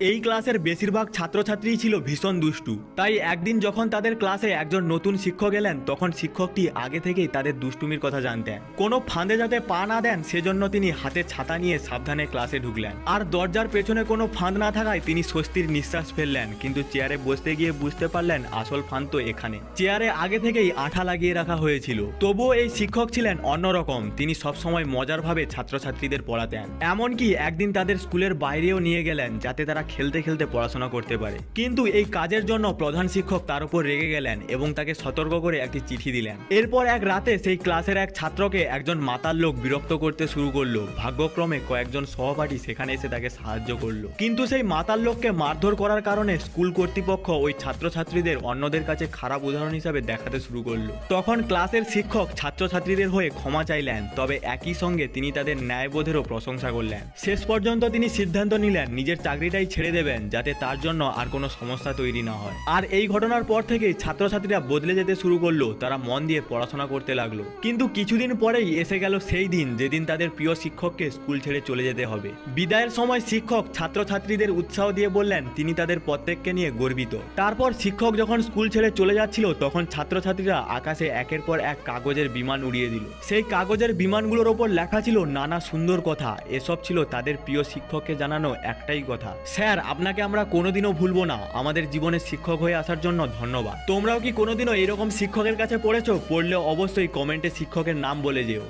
এই ক্লাসের বেশিরভাগ ছাত্রছাত্রী ছিল ভীষণ দুষ্টু। তাই একদিন যখন তাদের ক্লাসে একজন নতুন শিক্ষক এলেন, তখন শিক্ষকটি আগে থেকেই তাদের দুষ্টুমির কথা জানতেন। কোনো ফাঁদে যাতে পা না দেন সেজন্য তিনি হাতে ছাতা নিয়ে সাবধানে ক্লাসে ঢুকলেন। আর দরজার পেছনে কোনো ফাঁদ না থাকায় তিনি স্বস্তির নিঃশ্বাস ফেললেন। কিন্তু চেয়ারে বসতে গিয়ে বুঝতে পারলেন আসল ফাঁদ তো এখানে। চেয়ারে আগে থেকেই আঠা লাগিয়ে রাখা হয়েছিল। তবুও এই শিক্ষক ছিলেন অন্যরকম। তিনি সবসময় মজারভাবে ছাত্রছাত্রীদের পড়াতেন। এমনকি একদিন তাদের স্কুলের বাইরেও নিয়ে গেলেন যাতে তারা খেলতে খেলতে পড়াশোনা করতে পারে। কিন্তু এই কাজের জন্য প্রধান শিক্ষক তার উপর রেগে গেলেন এবং তাকে সতর্ক করে একটি চিঠি দিলেন। এরপর এক রাতে সেই ক্লাসের এক ছাত্রকে একজন মাতাল লোক বিরক্ত করতে শুরু করলো। ভাগ্যক্রমে কয়েকজন সহপাঠী সেখানে এসে তাকে সাহায্য করলো। কিন্তু সেই মাতাল লোককে মারধর করার কারণে স্কুল কর্তৃপক্ষ ওই ছাত্রছাত্রীদের অন্যদের কাছে খারাপ উদাহরণ হিসাবে দেখাতে শুরু করলো। তখন ক্লাসের শিক্ষক ছাত্রছাত্রীদের হয়ে ক্ষমা চাইলেন, তবে একই সঙ্গে তিনি তাদের ন্যায়বোধেরও প্রশংসা করলেন। শেষ পর্যন্ত তিনি সিদ্ধান্ত নিলেন নিজের চাকরিটাই ছেড়ে দেবেন যাতে তার জন্য আর কোনো সমস্যা তৈরি না হয়। আর এই ঘটনার পর থেকেই ছাত্রছাত্রীরা বদলে যেতে শুরু করলো। তারা মন দিয়ে পড়াশোনা করতে লাগলো। কিন্তু কিছুদিন পরেই এসে গেল সেই দিন যেদিন তাদের প্রিয় শিক্ষককে স্কুল ছেড়ে চলে যেতে হবে। বিদায়ের সময় শিক্ষক ছাত্রছাত্রীদের উৎসাহ দিয়ে বললেন তিনি তাদের প্রত্যেককে নিয়ে গর্বিত। তারপর শিক্ষক যখন স্কুল ছেড়ে চলে যাচ্ছিল তখন ছাত্রছাত্রীরা আকাশে একের পর এক কাগজের বিমান উড়িয়ে দিল। সেই কাগজের বিমানগুলোর ওপর লেখা ছিল নানা সুন্দর কথা। এসব ছিল তাদের প্রিয় শিক্ষককে জানানো একটাই কথা, স্যার আপনাকে আমরা কোনোদিনও ভুলবো না। আমাদের জীবনে শিক্ষক হয়ে আসার জন্য ধন্যবাদ। তোমরাও কি কোনোদিনও এরকম শিক্ষকের কাছে পড়েছো? পড়লে অবশ্যই কমেন্টে শিক্ষকের নাম বলে যেও।